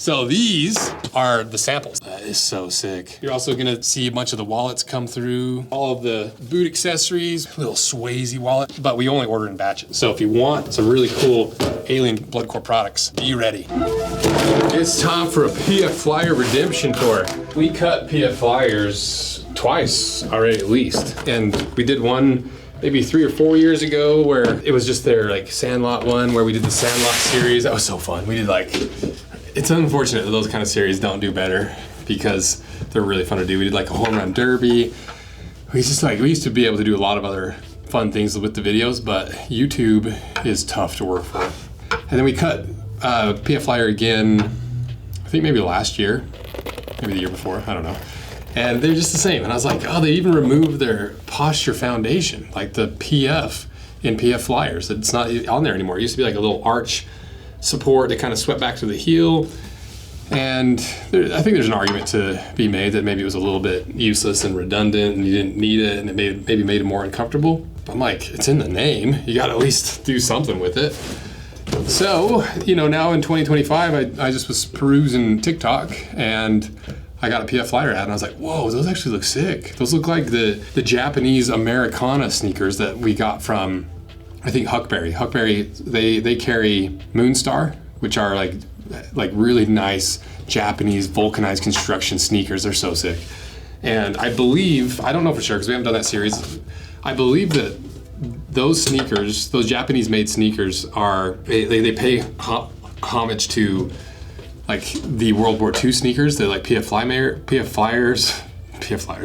So these are the samples. That is so sick. You're also gonna see a bunch of the wallets come through, all of the boot accessories, little Swayze wallet, but we only order in batches. So if you want some really cool Alien Blood Corps products, be ready. It's time for a PF Flyer redemption tour. We cut PF Flyers twice already at least. And we did one maybe 3 or 4 years ago where it was just their like Sandlot one where we did the Sandlot series. That was so fun. We did like, it's unfortunate that those kind of series don't do better because they're really fun to do. We did like a home run derby. We used to be able to do a lot of other fun things with the videos, but YouTube is tough to work for. And then we cut PF Flyer again, I think maybe last year, maybe the year before, I don't know. And they're just the same. And I was like, oh, they even removed their posture foundation, like the PF in PF Flyers. It's not on there anymore. It used to be like a little arch support that kind of swept back to the heel. And I think there's an argument to be made that maybe it was a little bit useless and redundant and you didn't need it and it maybe made it more uncomfortable. But I'm like, it's in the name. You gotta at least do something with it. So, you know, now in 2025, I just was perusing TikTok and I got a PF Flyer ad and I was like, whoa, those actually look sick. Those look like the Japanese Americana sneakers that we got from, I think, Huckberry. Huckberry, they carry Moonstar, which are like really nice Japanese vulcanized construction sneakers. They're so sick. And I believe, I don't know for sure because we haven't done that series, I believe that those sneakers, those Japanese made sneakers are, they pay homage to like the World War II sneakers that like PF Flyers,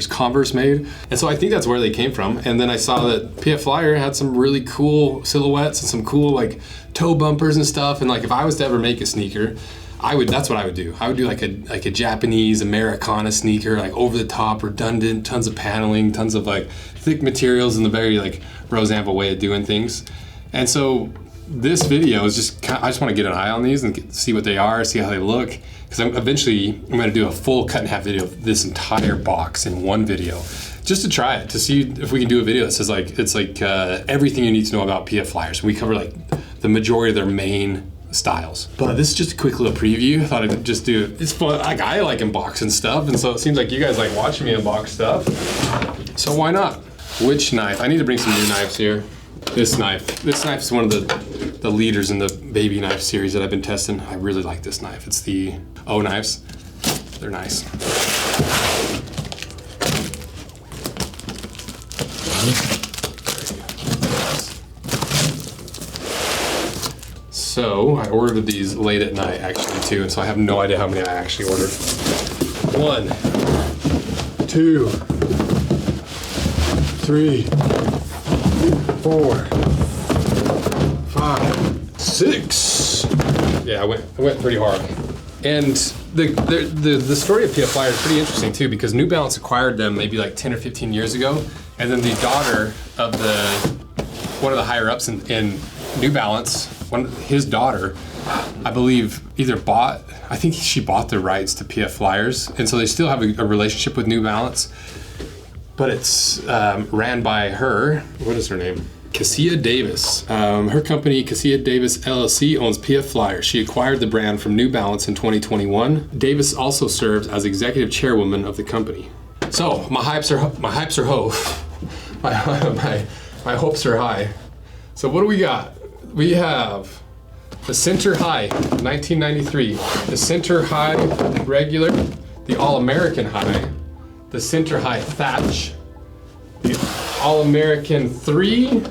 Converse made. And so I think that's where they came from. And then I saw that PF Flyer had some really cool silhouettes and some cool like toe bumpers and stuff. And like if I was to ever make a sneaker, that's what I would do. I would do like a Japanese Americana sneaker, like over the top, redundant, tons of paneling, tons of like thick materials in the very like Rose Anvil way of doing things. And so this video is just, I just want to get an eye on these and see what they are, see how they look. Because eventually I'm going to do a full cut in half video of this entire box in one video, just to try it, to see if we can do a video that says like, it's like everything you need to know about PF Flyers. We cover like the majority of their main styles. But this is just a quick little preview. I thought I'd just do, it's fun. Like I like unboxing stuff, and so it seems like you guys like watching me unbox stuff. So why not? Which knife? I need to bring some new knives here. This knife is one of the leaders in the baby knife series that I've been testing. I really like this knife. It's the O knives. They're nice. So I ordered these late at night actually too, and so I have no idea how many I actually ordered. 1, 2, 3, 4, 5, 6. Yeah, I went pretty hard. And the story of PF Flyer is pretty interesting too, because New Balance acquired them maybe like 10 or 15 years ago, and then the daughter of one of the higher ups in New Balance, his daughter, I believe, I think she bought the rights to PF Flyers, and so they still have a relationship with New Balance. But it's ran by her. What is her name? Cassia Davis. Her company, Cassia Davis LLC, owns PF Flyer. She acquired the brand from New Balance in 2021. Davis also serves as executive chairwoman of the company. So my hopes are my hopes are high. So what do we got? We have the Center High 1993, the Center High regular, the All-American High, the Center High Thatch, the All-American 3,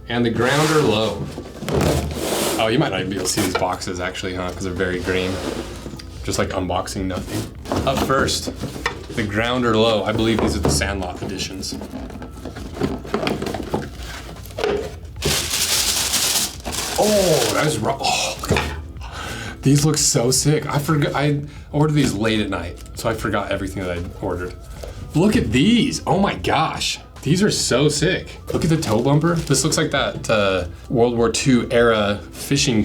and the Grounder Low. Oh, you might not even be able to see these boxes actually, huh? Because they're very green. Just like unboxing nothing. Up first, the Grounder Low. I believe these are the Sandlot editions. Oh, that was raw. Oh, look at that. These look so sick. I ordered these late at night, so I forgot everything that I ordered. Look at these. Oh my gosh. These are so sick. Look at the toe bumper. This looks like that World War II era fishing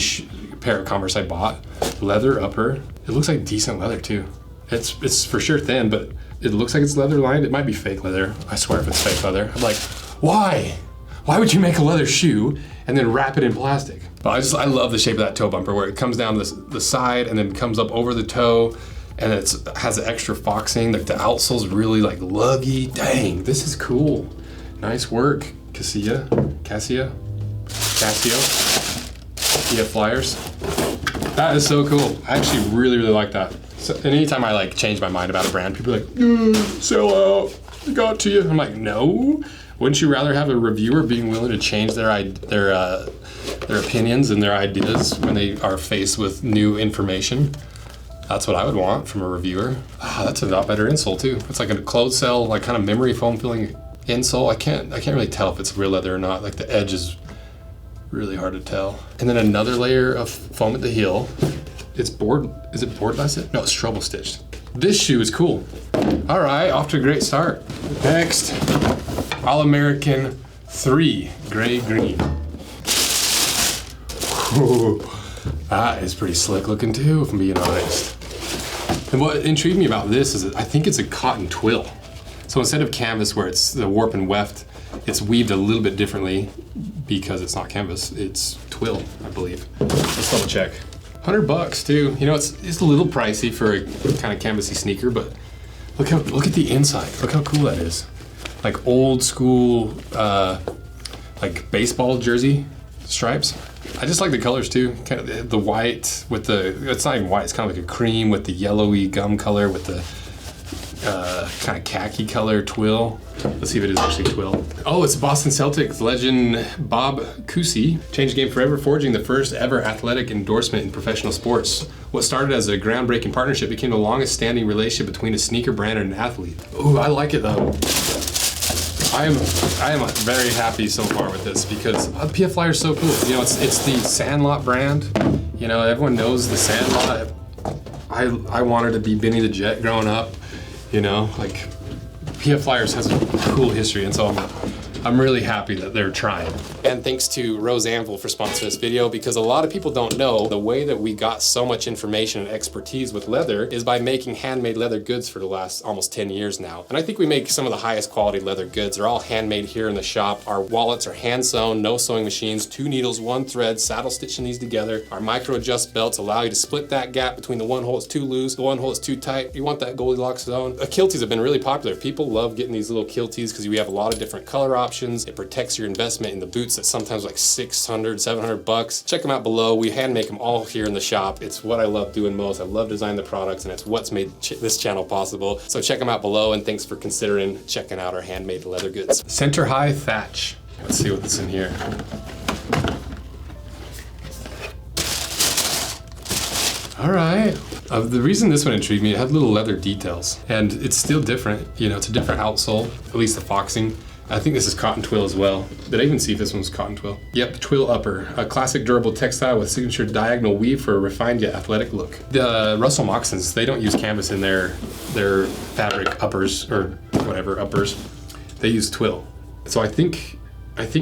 pair of Converse I bought. Leather upper. It looks like decent leather too. It's for sure thin, but it looks like it's leather lined. It might be fake leather. I swear if it's fake leather. I'm like, why? Why would you make a leather shoe and then wrap it in plastic? But I love the shape of that toe bumper where it comes down the side and then comes up over the toe, and it has the extra foxing. Like the outsole's really like luggy. Dang, this is cool. Nice work, Casio. PF Flyers. That is so cool. I actually really like that. So, and anytime I like change my mind about a brand, people are like, sell out, I got to you. I'm like, no. Wouldn't you rather have a reviewer being willing to change their opinions and their ideas when they are faced with new information? That's what I would want from a reviewer. That's a lot better insole too. It's like a closed cell, like kind of memory foam feeling insole. I can't really tell if it's real leather or not. Like the edge is really hard to tell. And then another layer of foam at the heel. It's board, is it board lasted? No, it's treble stitched. This shoe is cool. All right, off to a great start. Next, All-American 3 Gray Green. Ooh, that is pretty slick looking too, if I'm being honest. And what intrigued me about this is that I think it's a cotton twill. So instead of canvas where it's the warp and weft, it's weaved a little bit differently because it's not canvas, it's twill, I believe. Let's double check. $100 too. You know, it's a little pricey for a kind of canvasy sneaker, but look at the inside. Look how cool that is. Like old school, like baseball jersey stripes. I just like the colors too. Kind of the white with the, it's not even white, it's kind of like a cream with the yellowy gum color with the kind of khaki color twill. Let's see if it is actually twill. Oh, it's Boston Celtics legend Bob Cousy. Changed the game forever, forging the first ever athletic endorsement in professional sports. What started as a groundbreaking partnership became the longest standing relationship between a sneaker brand and an athlete. Ooh, I like it though. I am very happy so far with this because PF Flyer is so cool. You know, it's the Sandlot brand. You know, everyone knows the Sandlot. I wanted to be Benny the Jet growing up. You know, like PF Flyers has a cool history, and so I'm really happy that they're trying. And thanks to Rose Anvil for sponsoring this video, because a lot of people don't know the way that we got so much information and expertise with leather is by making handmade leather goods for the last almost 10 years now. And I think we make some of the highest quality leather goods. They're all handmade here in the shop. Our wallets are hand sewn, no sewing machines, 2 needles, 1 thread, saddle stitching these together. Our micro adjust belts allow you to split that gap between the one hole that's too loose, the one hole that's too tight. You want that Goldilocks zone. Kilties have been really popular. People love getting these little kilties because we have a lot of different color options. It protects your investment in the boots that's sometimes like $600, $700. Check them out below. We hand make them all here in the shop. It's what I love doing most. I love designing the products, and it's what's made this channel possible. So check them out below, and thanks for considering checking out our handmade leather goods. Center high thatch. Let's see what's in here. All right. The reason this one intrigued me, it had little leather details, and it's still different. You know, it's a different outsole, at least the foxing. I think this is cotton twill as well. Did I even see if this one's cotton twill? Yep, twill upper. A classic durable textile with signature diagonal weave for a refined yet athletic look. The Russell moccasins, they don't use canvas in their fabric uppers, or whatever, uppers. They use twill. So I think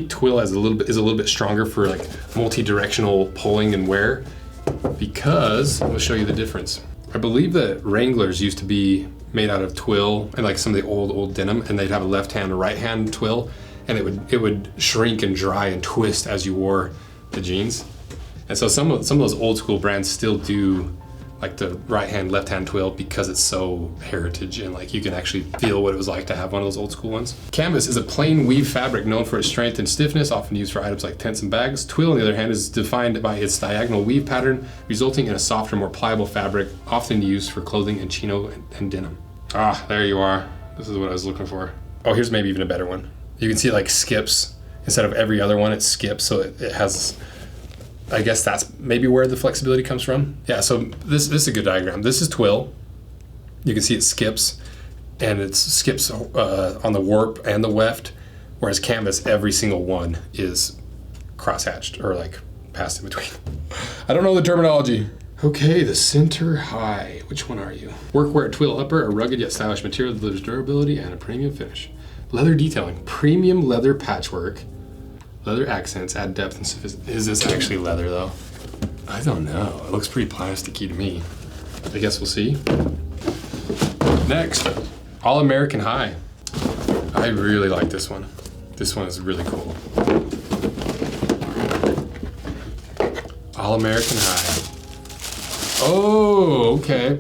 twill is a little bit stronger for like multi-directional pulling and wear, because I'll show you the difference. I believe that Wranglers used to be made out of twill and like some of the old denim, and they'd have a left hand and right hand twill, and it would shrink and dry and twist as you wore the jeans. And so some of those old school brands still do like the right hand, left hand twill because it's so heritage, and like you can actually feel what it was like to have one of those old school ones. Canvas is a plain weave fabric known for its strength and stiffness, often used for items like tents and bags. Twill, on the other hand, is defined by its diagonal weave pattern, resulting in a softer, more pliable fabric, often used for clothing and chino and denim. Ah, there you are. This is what I was looking for. Oh, here's maybe even a better one. You can see it like skips. Instead of every other one, it skips, so it has, I guess that's maybe where the flexibility comes from. Yeah, so this is a good diagram. This is twill. You can see it skips, and it skips on the warp and the weft, whereas canvas, every single one is cross-hatched or like passed in between. I don't know the terminology. Okay, the center high. Which one are you? Workwear twill upper, a rugged yet stylish material that delivers durability and a premium finish. Leather detailing, premium leather patchwork. Leather accents add depth and sophistication. Is this actually leather though? I don't know. It looks pretty plasticky to me. I guess we'll see. Next, All-American High. I really like this one. This one is really cool. All-American High. Oh, okay.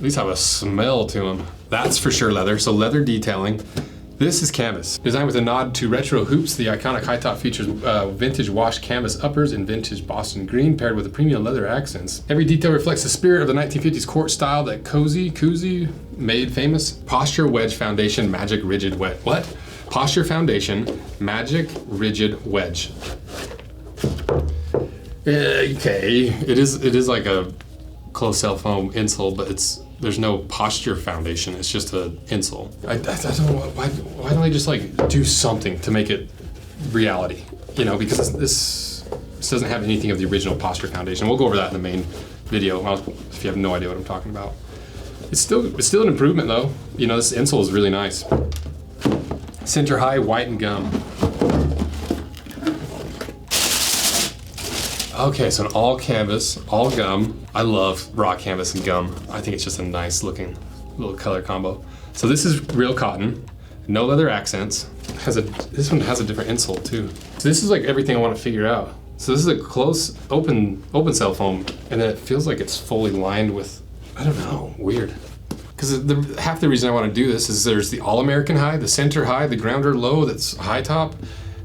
These have a smell to them. That's for sure leather, so leather detailing. This is canvas. Designed with a nod to retro hoops, the iconic high top features vintage washed canvas uppers in vintage Boston green paired with the premium leather accents. Every detail reflects the spirit of the 1950s court style that Cozy made famous. Posture Wedge Foundation Magic Rigid Wedge. What? Posture Foundation Magic Rigid Wedge. Okay, it is like a closed cell foam insole, but there's no posture foundation. It's just an insole. I don't know why don't they just like do something to make it reality? You know, because this doesn't have anything of the original posture foundation. We'll go over that in the main video if you have no idea what I'm talking about. It's still an improvement though. You know, this insole is really nice. Center high, white and gum. Okay, so an all canvas, all gum. I love raw canvas and gum. I think it's just a nice looking little color combo. So this is real cotton, no leather accents. This one has a different insole too. So this is like everything I want to figure out. So this is a close, open cell foam, and then it feels like it's fully lined with, I don't know, weird. Because half the reason I want to do this is there's the All-American High, the Center High, the Grounder Low that's high top.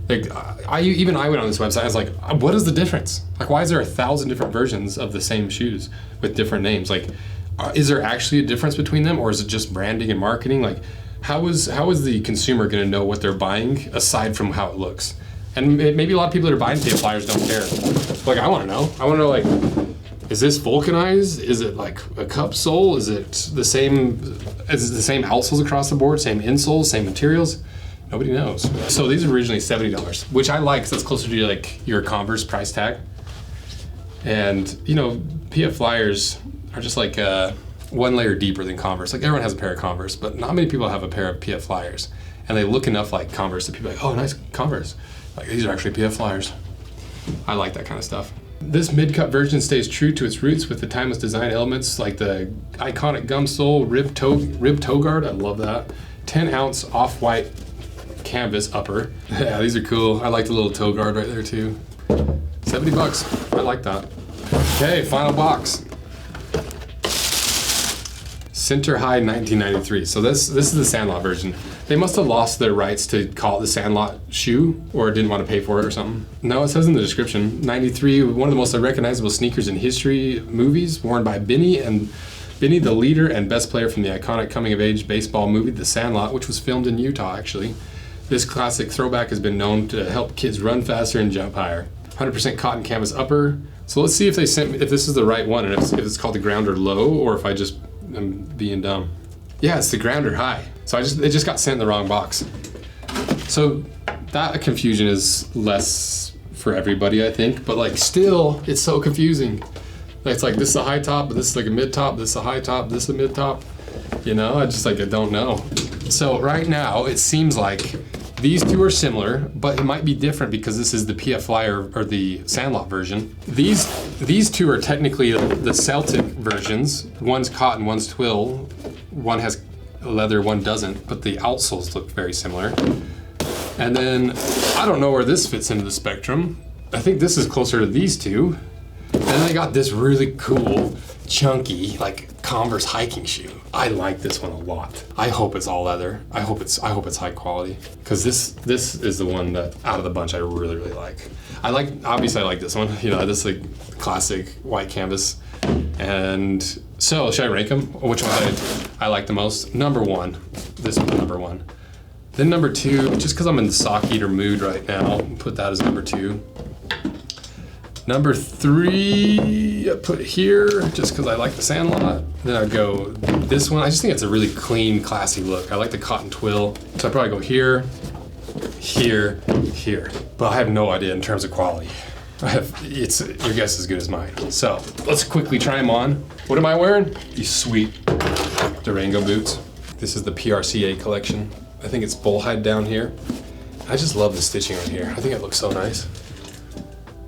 Like I went on this website, I was like, what is the difference? Like, why is there 1,000 different versions of the same shoes with different names? Like, is there actually a difference between them, or is it just branding and marketing? Like, how is the consumer gonna know what they're buying aside from how it looks? And maybe a lot of people that are buying tail pliers don't care. Like, I wanna know, like, is this vulcanized? Is it like a cup sole? Is it the same outsoles across the board, same insoles, same materials? Nobody knows. So these are originally $70, which I like because that's closer to like your Converse price tag. And you know, PF Flyers are just like one layer deeper than Converse. Like everyone has a pair of Converse, but not many people have a pair of PF Flyers. And they look enough like Converse that people are like, oh, nice Converse. Like these are actually PF Flyers. I like that kind of stuff. This mid-cut version stays true to its roots with the timeless design elements like the iconic gum sole, rib toe guard. I love that. 10-ounce off-white canvas upper. Yeah, these are cool. I like the little toe guard right there too. $70. I like that. Okay, final box. Center High 1993. So this is the Sandlot version. They must have lost their rights to call it the Sandlot shoe or didn't want to pay for it or something. No, it says in the description, 93, one of the most recognizable sneakers in history movies, worn by Benny, the leader and best player from the iconic coming-of-age baseball movie, The Sandlot, which was filmed in Utah, actually. This classic throwback has been known to help kids run faster and jump higher. 100% cotton canvas upper. So let's see if if this is the right one and if it's called the Grounder Low or if I just am being dumb. Yeah, it's the Grounder High. So it just got sent in the wrong box. So that confusion is less for everybody, I think, but like still, it's so confusing. It's like this is a high top, but this is like a mid top, this is a high top, this is a mid top. You know, I don't know. So right now, it seems like these two are similar, but it might be different because this is the PF Flyer or the Sandlot version. These two are technically the Celtic versions. One's cotton, one's twill. One has leather, one doesn't, but the outsoles look very similar. And then, I don't know where this fits into the spectrum. I think this is closer to these two. And then I got this really cool, chunky, like Converse hiking shoe. I like this one a lot. I hope it's all leather. I hope it's high quality. Because this is the one that out of the bunch I really like. Obviously I like this one. You know, this is like classic white canvas. And so should I rank them? Which one I like the most? Number one. This one's number one. Then number two, just because I'm in the sock eater mood right now, I'll put that as number two. Number three, I put here just because I like the Sandlot. Then I'd go this one. I just think it's a really clean, classy look. I like the cotton twill. So I'd probably go here, here, here. But I have no idea in terms of quality. Your guess is as good as mine. So let's quickly try them on. What am I wearing? These sweet Durango boots. This is the PRCA collection. I think it's bullhide down here. I just love the stitching on here. I think it looks so nice.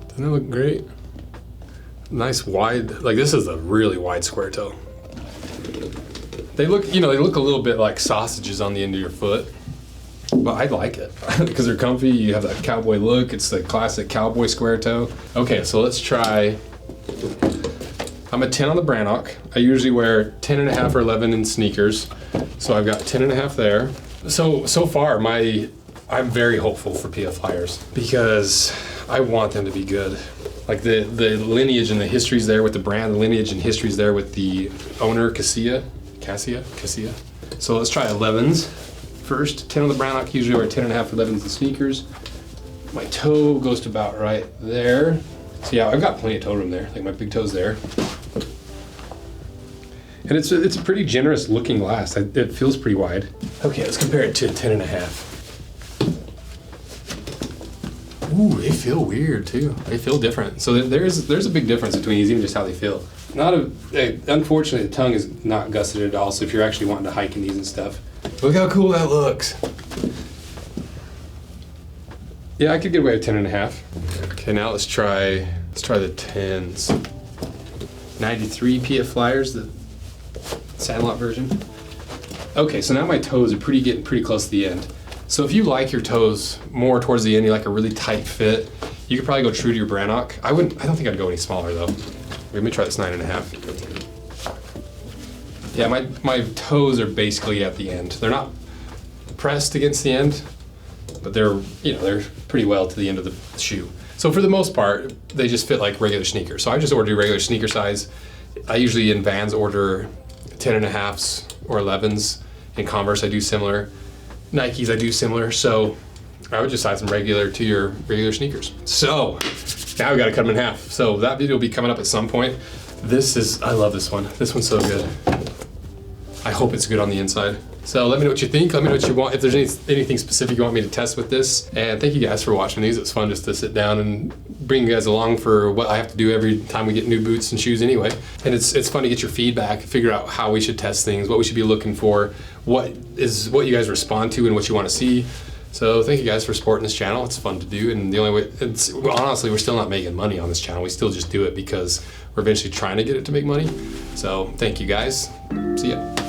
Doesn't it look great? Nice wide, like this is a really wide square toe. They look a little bit like sausages on the end of your foot, but I like it because they're comfy. You have that cowboy look. It's the classic cowboy square toe. Okay, so let's try I'm a 10 on the Brannock. I usually wear 10.5 or 11 in sneakers. So I've got 10.5 there. So far, I'm very hopeful for PF Flyers because I want them to be good. Like the lineage and the history's there with the brand, the lineage and history's there with the owner, Cassia. So let's try 11s first. 10 on the Brannock, usually wear 10.5 11s in sneakers. My toe goes to about right there. So yeah, I've got plenty of toe room there, like my big toe's there. And it's a pretty generous looking glass. It feels pretty wide. Okay, let's compare it to a 10.5. Ooh, they feel weird too. They feel different. So there's a big difference between these, even just how they feel. Unfortunately, the tongue is not gusseted at all. So if you're actually wanting to hike in these and stuff, look how cool that looks. Yeah, I could get away with 10.5. Okay, now let's try the 10s. 93 PF Flyers, the Sandlot version. Okay, so now my toes are getting pretty close to the end. So if you like your toes more towards the end, you like a really tight fit, you could probably go true to your Brannock. I don't think I'd go any smaller though. Let me try this 9.5. Yeah, my toes are basically at the end. They're not pressed against the end, but they're pretty well to the end of the shoe. So for the most part, they just fit like regular sneakers. So I just order regular sneaker size. I usually in Vans order 10.5s or 11s. In Converse, I do similar. Nikes, I do similar. So I would just size them regular to your regular sneakers. So now we got to cut them in half. So that video will be coming up at some point. I love this one. This one's so good. I hope it's good on the inside. So let me know what you think. Let me know what you want. If there's anything specific you want me to test with this. And thank you guys for watching these. It's fun just to sit down and bring you guys along for what I have to do every time we get new boots and shoes anyway. And it's fun to get your feedback, figure out how we should test things, what we should be looking for, what you guys respond to and what you want to see. So thank you guys for supporting this channel. It's fun to do, and the only way, honestly, we're still not making money on this channel. We still just do it because we're eventually trying to get it to make money. So thank you guys. See ya.